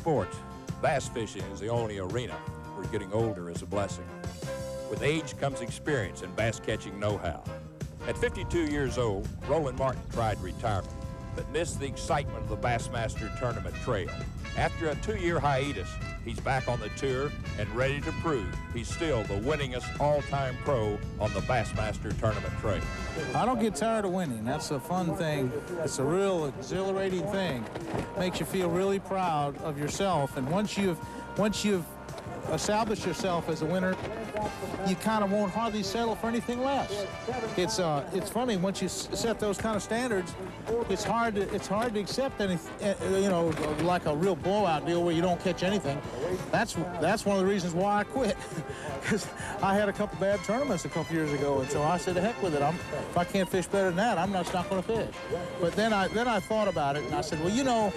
sports, bass fishing is the only arena where getting older is a blessing. With age comes experience and bass catching know-how. At 52 years old, Roland Martin tried retirement, but missed the excitement of the Bassmaster Tournament Trail. After a 2-year hiatus, he's back on the tour and ready to prove he's still the winningest all-time pro on the Bassmaster Tournament Trail. I don't get tired of winning. That's a fun thing. It's a real exhilarating thing. Makes you feel really proud of yourself. And once you've established yourself as a winner, you kind of won't hardly settle for anything less. It's funny, once you set those kind of standards, it's hard to accept anything, you know, like a real blowout deal where you don't catch anything. That's one of the reasons why I quit, because I had a couple bad tournaments a couple years ago, and so I said, to heck with it. If I can't fish better than that, I'm just not going to fish. But then I thought about it, and I said, well, you know,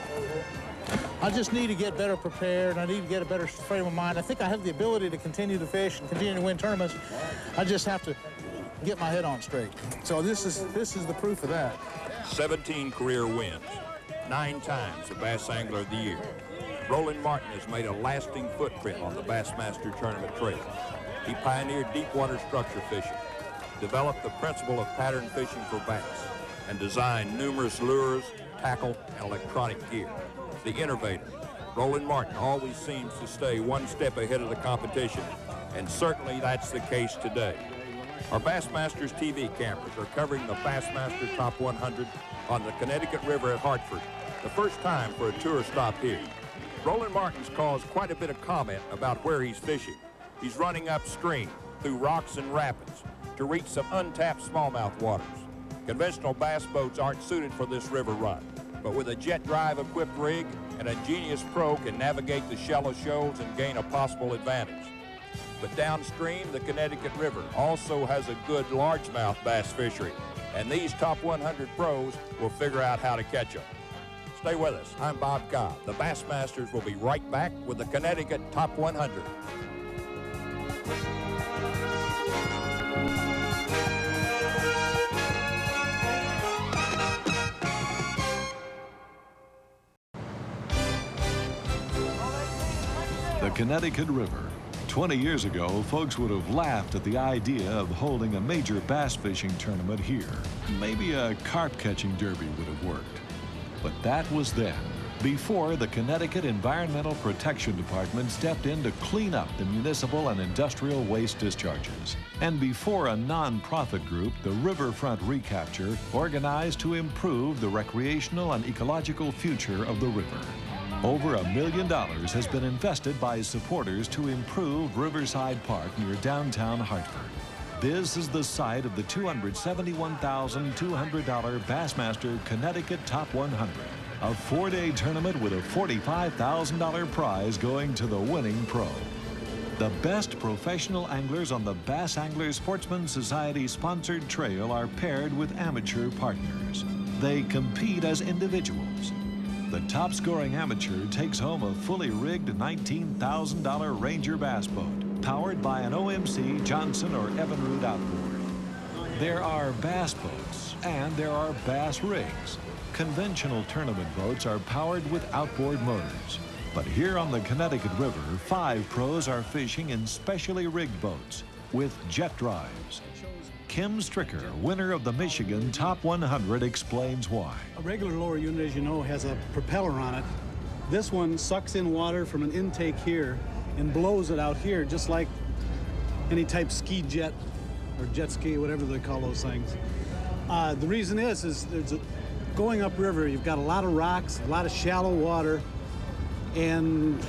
I just need to get better prepared. I need to get a better frame of mind. I think I have the ability to continue to fish and continue to win tournaments. I just have to get my head on straight. So this is the proof of that. 17 career wins, 9 times the Bass Angler of the Year. Roland Martin has made a lasting footprint on the Bassmaster Tournament Trail. He pioneered deep water structure fishing, developed the principle of pattern fishing for bass, and designed numerous lures, tackle, and electronic gear. The innovator, Roland Martin, always seems to stay one step ahead of the competition, and certainly that's the case today. Our Bassmasters TV cameras are covering the Bassmaster Top 100 on the Connecticut River at Hartford, the first time for a tour stop here. Roland Martin's caused quite a bit of comment about where he's fishing. He's running upstream through rocks and rapids to reach some untapped smallmouth waters. Conventional bass boats aren't suited for this river run, but with a jet drive equipped rig, an ingenious pro can navigate the shallow shoals and gain a possible advantage. But downstream, the Connecticut River also has a good largemouth bass fishery, and these top 100 pros will figure out how to catch them. Stay with us. I'm Bob Cobb. The Bassmasters will be right back with the Connecticut Top 100. The Connecticut River. 20 years ago, folks would have laughed at the idea of holding a major bass fishing tournament here. Maybe a carp catching derby would have worked. But that was then, before the Connecticut Environmental Protection Department stepped in to clean up the municipal and industrial waste discharges, and before a non-profit group, the Riverfront Recapture, organized to improve the recreational and ecological future of the river. Over $1 million has been invested by supporters to improve Riverside Park near downtown Hartford. This is the site of the $271,200 Bassmaster Connecticut Top 100, a 4-day tournament with a $45,000 prize going to the winning pro. The best professional anglers on the Bass Anglers Sportsman Society sponsored trail are paired with amateur partners. They compete as individuals. The top scoring amateur takes home a fully rigged $19,000 Ranger bass boat, powered by an OMC, Johnson, or Evinrude outboard. There are bass boats and there are bass rigs. Conventional tournament boats are powered with outboard motors. But here on the Connecticut River, 5 pros are fishing in specially rigged boats with jet drives. Kim Stricker, winner of the Michigan Top 100, explains why. A regular lower unit, as you know, has a propeller on it. This one sucks in water from an intake here and blows it out here, just like any type ski jet or jet ski, whatever they call those things. The reason is going upriver, you've got a lot of rocks, a lot of shallow water, and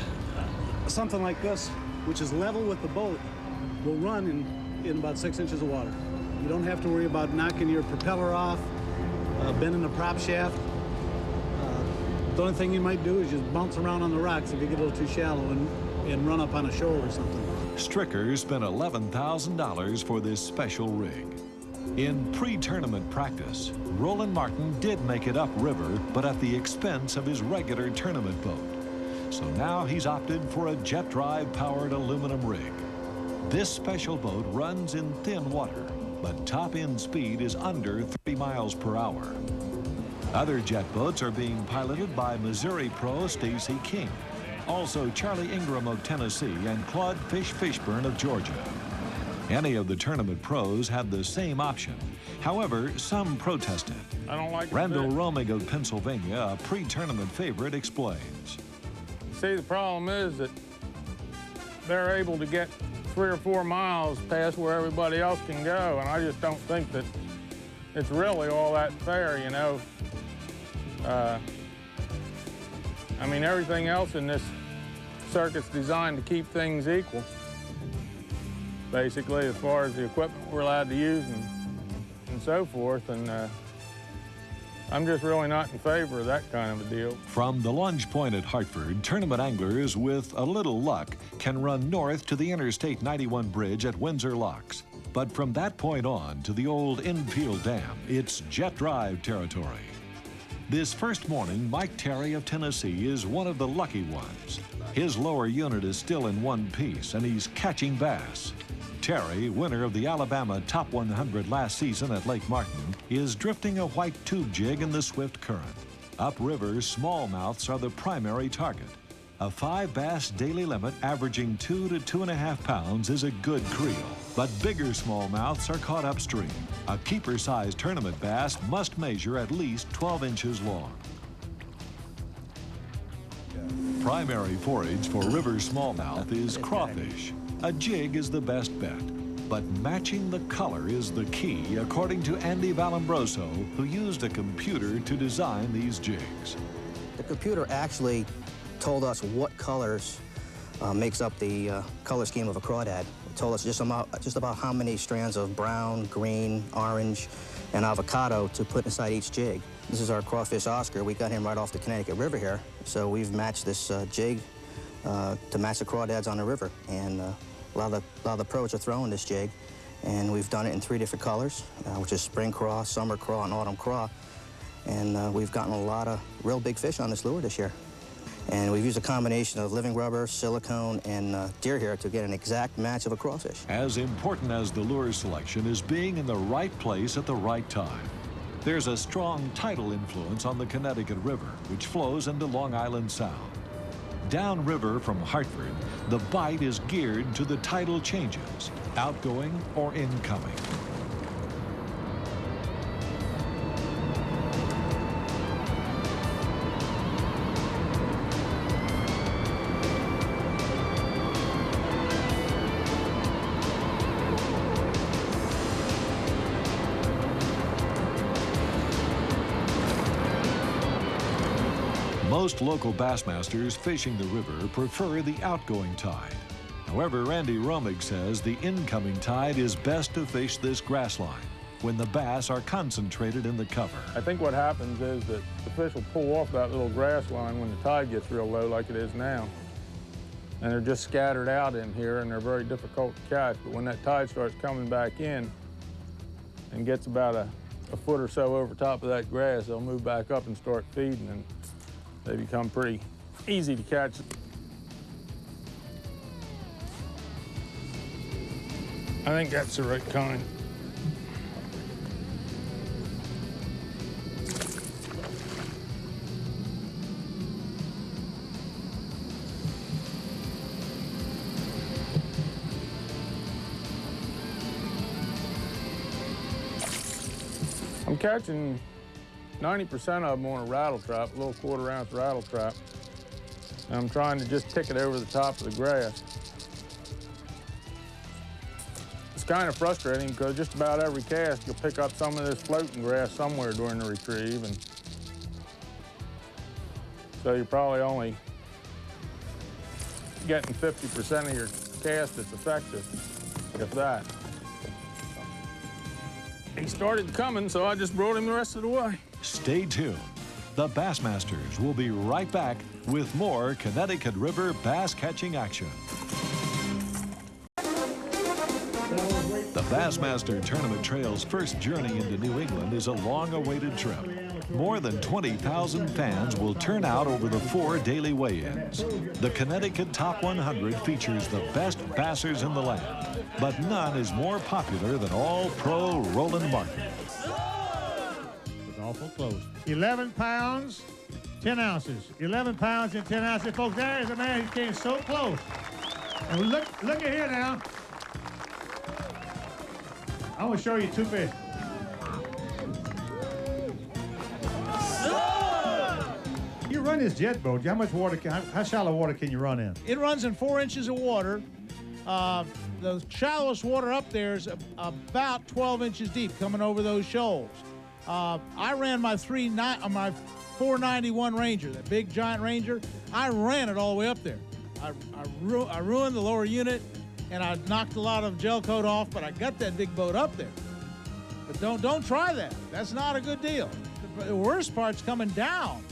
something like this, which is level with the boat, will run in about 6 inches of water. You don't have to worry about knocking your propeller off, bending the prop shaft. The only thing you might do is just bounce around on the rocks if you get a little too shallow and run up on a shoal or something. Stricker spent $11,000 for this special rig. In pre-tournament practice, Roland Martin did make it upriver, but at the expense of his regular tournament boat. So now he's opted for a jet drive powered aluminum rig. This special boat runs in thin water, but top end speed is under 30 miles per hour. Other jet boats are being piloted by Missouri pro Stacy King. Also Charlie Ingram of Tennessee and Claude Fishburne of Georgia. Any of the tournament pros had the same option. However, some protested. I don't like Randall Romig of Pennsylvania, a pre-tournament favorite, explains. See, the problem is that they're able to get 3 or 4 miles past where everybody else can go, and I just don't think that it's really all that fair, you know. I mean, everything else in this circuit's designed to keep things equal, basically, as far as the equipment we're allowed to use and so forth, and I'm just really not in favor of that kind of a deal. From the Lunge Point at Hartford, tournament anglers with a little luck can run north to the Interstate 91 bridge at Windsor Locks. But from that point on to the old infield dam, it's jet drive territory. This first morning, Mike Terry of Tennessee is one of the lucky ones. His lower unit is still in one piece, and he's catching bass. Terry, winner of the Alabama Top 100 last season at Lake Martin, is drifting a white tube jig in the swift current. Upriver, smallmouths are the primary target. A 5 bass daily limit averaging 2 to 2.5 pounds is a good creel, but bigger smallmouths are caught upstream. A keeper-sized tournament bass must measure at least 12 inches long. Primary forage for river smallmouth is crawfish. A jig is the best bet, but matching the color is the key, according to Andy Vallombroso, who used a computer to design these jigs. The computer actually told us what colors makes up the color scheme of a crawdad. It told us just about how many strands of brown, green, orange, and avocado to put inside each jig. This is our crawfish Oscar. We got him right off the Connecticut River here, so we've matched this jig to match the crawdads on the river. And a lot of the pros are throwing this jig, and we've done it in 3 different colors, which is spring craw, summer craw, and autumn craw. And we've gotten a lot of real big fish on this lure this year. And we've used a combination of living rubber, silicone, and deer hair to get an exact match of a crawfish. As important as the lure selection is being in the right place at the right time. There's a strong tidal influence on the Connecticut River, which flows into Long Island Sound. Downriver from Hartford, the bite is geared to the tidal changes, outgoing or incoming. Most local Bassmasters fishing the river prefer the outgoing tide. However, Randy Romig says the incoming tide is best to fish this grass line when the bass are concentrated in the cover. I think what happens is that the fish will pull off that little grass line when the tide gets real low like it is now. And they're just scattered out in here, and they're very difficult to catch. But when that tide starts coming back in and gets about a foot or so over top of that grass, they'll move back up and start feeding, and they become pretty easy to catch. I think that's the right kind. I'm catching 90% of them on a rattle trap, a little 1/4 ounce rattle trap. And I'm trying to just tick it over the top of the grass. It's kind of frustrating because just about every cast you'll pick up some of this floating grass somewhere during the retrieve, and so you're probably only getting 50% of your cast that's effective, if that. He started coming, so I just brought him the rest of the way. Stay tuned. The Bassmasters will be right back with more Connecticut River bass catching action. The Bassmaster Tournament Trail's first journey into New England is a long-awaited trip. More than 20,000 fans will turn out over the 4 daily weigh-ins. The Conneticut Top 100 features the best bassers in the land, but none is more popular than All-Pro Roland Martin. Awful close. 11 pounds, 10 ounces, 11 pounds and 10 ounces. Folks, there is a man who came so close. And look at here now. I want to show you two fish. You run this jet boat. How much water? How shallow water can you run in? It runs in 4 inches of water. The shallowest water up there is about 12 inches deep, coming over those shoals. I ran my 491 Ranger, that big giant Ranger. I ran it all the way up there. I ruined the lower unit, and I knocked a lot of gel coat off, but I got that big boat up there. But don't try that. That's not a good deal. The worst part's coming down,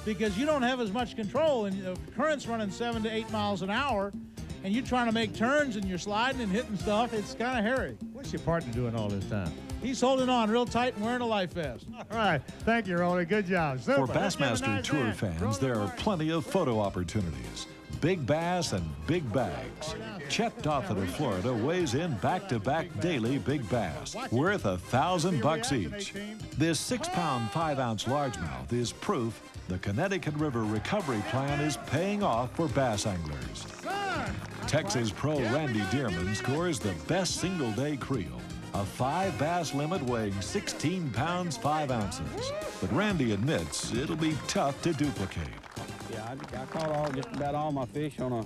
because you don't have as much control, and the current's running 7 to 8 miles an hour, and you're trying to make turns, and you're sliding and hitting stuff. It's kind of hairy. What's your partner doing all this time? He's holding on real tight and wearing a life vest. All right. Thank you, Roland. Good job. Super. For Bassmaster Nice Tour hand. fans, there are plenty of photo opportunities. Big bass and big bags. Chet Dothett of Florida weighs in back-to-back daily big bass, worth $1,000 each. This 6-pound, 5-ounce largemouth is proof the Connecticut River recovery plan is paying off for bass anglers. Texas pro Randy Dearman scores the best single-day creel, a 5 bass limit weighing 16 pounds, 5 ounces. But Randy admits it'll be tough to duplicate. Yeah, I caught just about all my fish on a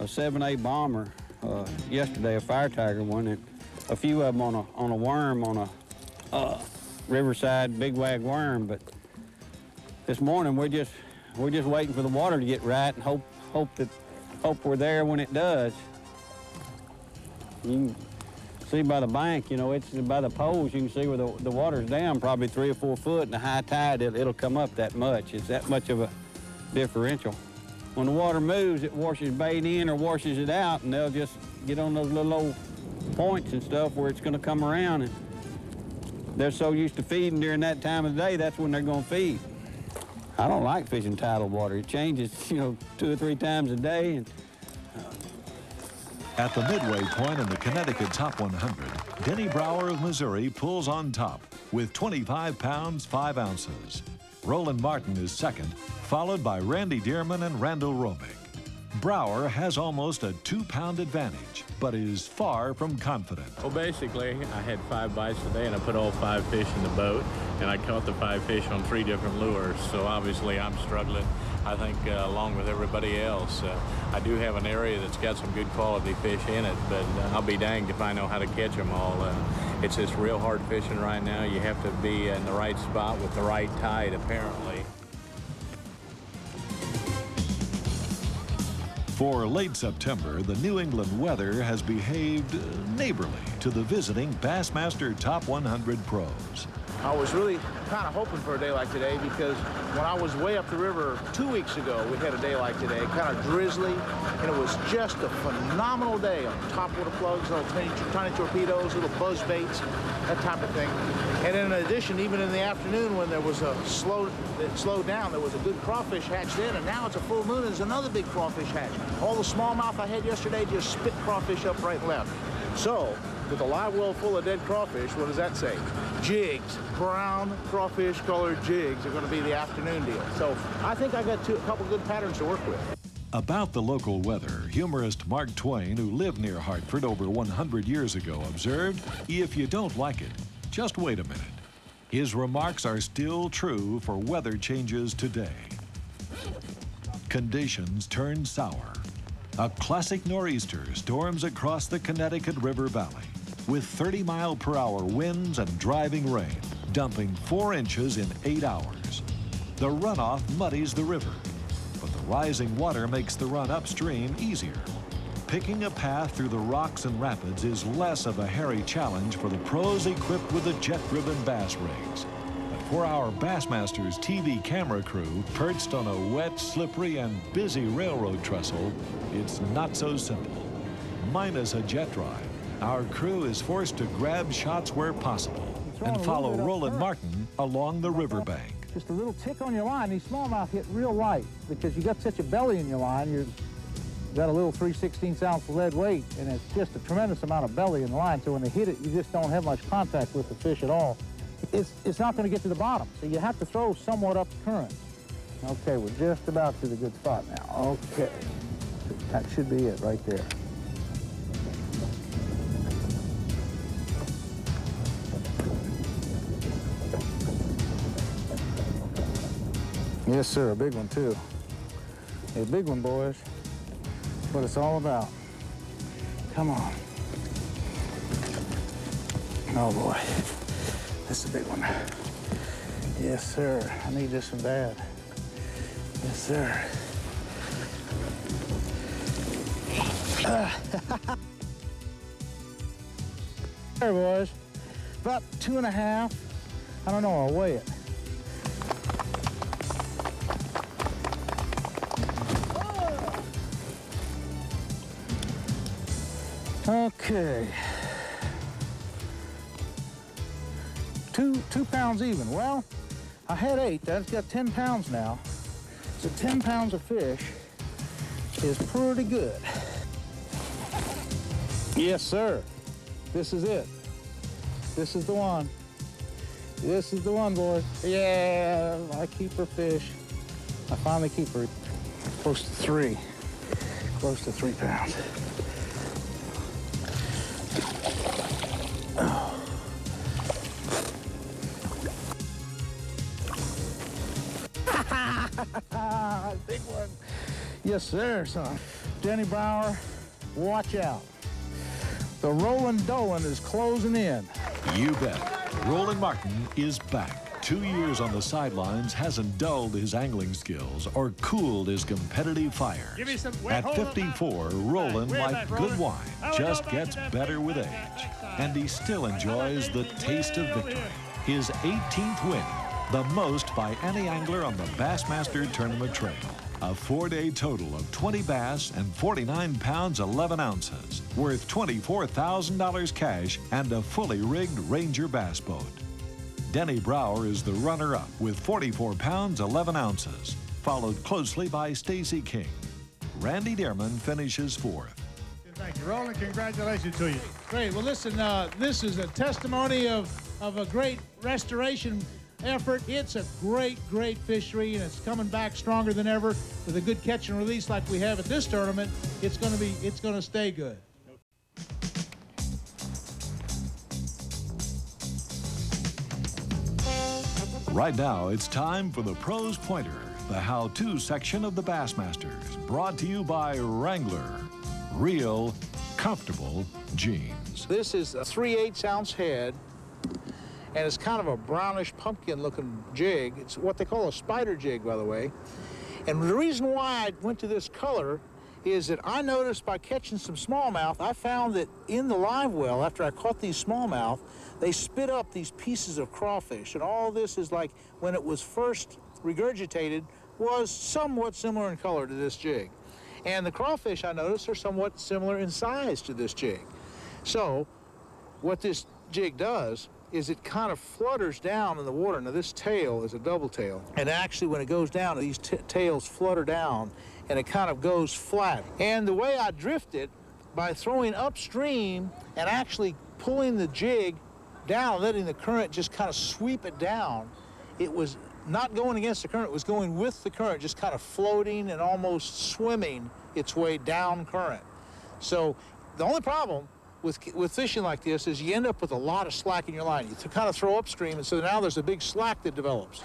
7A bomber yesterday, a fire tiger one, and a few of them on a worm, on a riverside big wag worm. But this morning we're just waiting for the water to get right and hope we're there when it does. You can see by the bank, you know, it's by the poles, you can see where the water's down probably 3 or 4 foot, and the high tide, it'll come up that much. It's that much of a differential. When the water moves, it washes bait in or washes it out, and they'll just get on those little old points and stuff where it's going to come around, and they're so used to feeding during that time of the day, that's when they're going to feed. I don't like fishing tidal water. It changes, you know, 2 or 3 times a day. And At the midway point in the Connecticut Top 100, Denny Brower of Missouri pulls on top with 25 pounds, 5 ounces. Roland Martin is second, followed by Randy Dearman and Randall Romick. Brower has almost a 2-pound advantage, but is far from confident. Well, basically, I had 5 bites today, and I put all 5 fish in the boat, and I caught the 5 fish on 3 different lures. So obviously, I'm struggling, I think, along with everybody else. I do have an area that's got some good quality fish in it, but I'll be danged if I know how to catch them all. It's just real hard fishing right now. You have to be in the right spot with the right tide, apparently. For late September, the New England weather has behaved neighborly to the visiting Bassmaster Top 100 pros. I was really kind of hoping for a day like today, because when I was way up the river 2 weeks ago, we had a day like today, kind of drizzly, and it was just a phenomenal day on top water plugs, little tiny torpedoes, little buzz baits, that type of thing. And in addition, even in the afternoon when there was it slowed down, there was a good crawfish hatched in, and now it's a full moon and there's another big crawfish hatched. All the smallmouth I had yesterday just spit crawfish up right and left. So, with a live well full of dead crawfish, what does that say? Jigs, brown crawfish colored jigs are going to be the afternoon deal. So I think I got a couple good patterns to work with. About the local weather, humorist Mark Twain, who lived near Hartford over 100 years ago, observed, "If you don't like it, just wait a minute." His remarks are still true for weather changes today. Conditions turn sour. A classic nor'easter storms across the Connecticut River Valley with 30-mile-per-hour winds and driving rain, dumping 4 inches in 8 hours. The runoff muddies the river, but the rising water makes the run upstream easier. Picking a path through the rocks and rapids is less of a hairy challenge for the pros equipped with the jet-driven bass rigs. But for our Bassmasters TV camera crew, perched on a wet, slippery, and busy railroad trestle, it's not so simple. Minus a jet drive, our crew is forced to grab shots where possible and follow Roland Martin along the riverbank. Just a little tick on your line, these smallmouth hit real light because you got such a belly in your line. You've got a little 3/16 ounce lead weight, and it's just a tremendous amount of belly in the line. So when they hit it, you just don't have much contact with the fish at all. It's not going to get to the bottom, so you have to throw somewhat up the current. Okay, we're just about to the good spot now. Okay, that should be it right there. Yes, sir, a big one too. A big one, boys. That's what it's all about. Come on. Oh boy, this is a big one. Yes, sir, I need this one bad. Yes, sir. There, boys. About 2.5. I don't know, I'll weigh it. Okay. 2 pounds even. Well, I had 8. That's got 10 pounds now. So 10 pounds of fish is pretty good. Yes, sir. This is it. This is the one. This is the one, boys. Yeah, I keep her fish. I finally keep her close to 3. Close to 3 pounds. Big one. Yes, sir, son. Denny Brower, watch out. The Roland Dolan is closing in. You bet. Roland Martin is back. 2 years on the sidelines hasn't dulled his angling skills or cooled his competitive fire. Give me some. At 54, Roland, like good wine, just gets better with age. And he still enjoys the taste of victory. His 18th win, the most by any angler on the Bassmaster Tournament Trail. A 4-day total of 20 bass and 49 pounds 11 ounces, worth $24,000 cash and a fully rigged Ranger bass boat. Denny Brower is the runner-up with 44 pounds 11 ounces, followed closely by Stacy King. Randy Dearman finishes 4th. Thank you, Roland. Congratulations to you. Great. Well, listen, this is a testimony of a great restoration effort. It's a great, great fishery, and it's coming back stronger than ever with a good catch and release like we have at this tournament. It's going to stay good. Right now, it's time for the Pros Pointer, the how-to section of the Bassmasters, brought to you by Wrangler. Real, comfortable jeans. This is a 3/8 ounce head, and it's kind of a brownish pumpkin looking jig. It's what they call a spider jig, by the way. And the reason why I went to this color is that I noticed by catching some smallmouth, I found that in the live well, after I caught these smallmouth, they spit up these pieces of crawfish. And all this is like when it was first regurgitated, was somewhat similar in color to this jig. And the crawfish, I noticed, are somewhat similar in size to this jig. So what this jig does is it kind of flutters down in the water. Now this tail is a double tail, and actually when it goes down, these tails flutter down and it kind of goes flat. And the way I drift it, by throwing upstream and actually pulling the jig down, letting the current just kind of sweep it down, it was not going against the current, it was going with the current, just kind of floating and almost swimming its way down current. So the only problem with fishing like this is you end up with a lot of slack in your line. You kind of throw upstream, and so now there's a big slack that develops.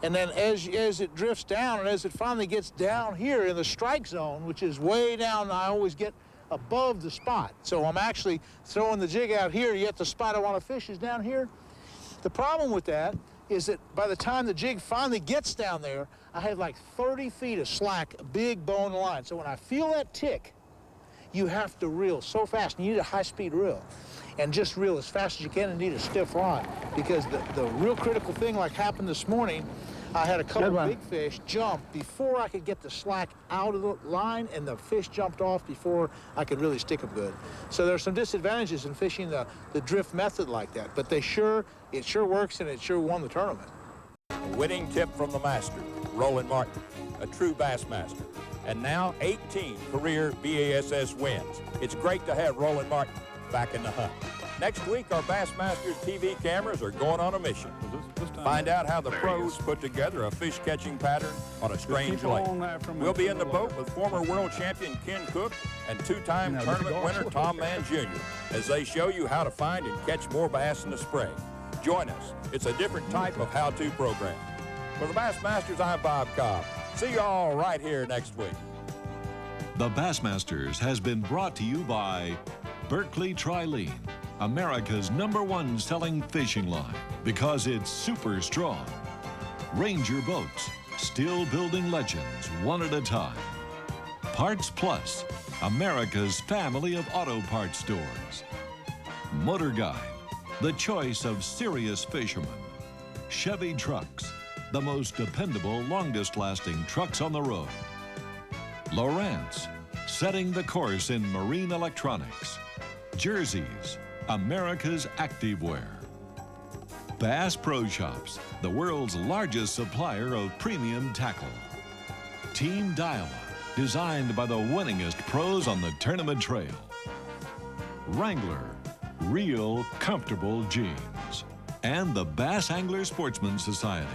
And then as it drifts down, and as it finally gets down here in the strike zone, which is way down, I always get above the spot. So I'm actually throwing the jig out here, yet the spot I want to fish is down here. The problem with that is that by the time the jig finally gets down there, I have like 30 feet of slack, a big bone line. So when I feel that tick, you have to reel so fast, and you need a high-speed reel. And just reel as fast as you can and need a stiff line. Because the real critical thing like happened this morning, I had a couple of big fish jump before I could get the slack out of the line, and the fish jumped off before I could really stick them good. So there's some disadvantages in fishing the drift method like that, but it sure works, and it sure won the tournament. A winning tip from the master, Roland Martin, a true Bassmaster, and now 18 career BASS wins. It's great to have Roland Martin back in the hunt. Next week, our Bassmasters TV cameras are going on a mission. Find out how the pros put together a fish-catching pattern on a strange lake. We'll be in the boat with former world champion Ken Cook and two-time tournament winner Tom Mann Jr. as they show you how to find and catch more bass in the spring. Join us. It's a different type of how-to program. For the Bassmasters, I'm Bob Cobb. See you all right here next week. The Bassmasters has been brought to you by Berkley Trilene, America's #1 selling fishing line because it's super strong. Ranger Boats, still building legends one at a time. Parts Plus, America's family of auto parts stores. Motor Guide, the choice of serious fishermen. Chevy Trucks, the most dependable, longest-lasting trucks on the road. Lowrance, setting the course in marine electronics. Jerseys, America's activewear. Bass Pro Shops, the world's largest supplier of premium tackle. Team Daiwa, designed by the winningest pros on the tournament trail. Wrangler, real comfortable jeans. And the Bass Angler Sportsman Society,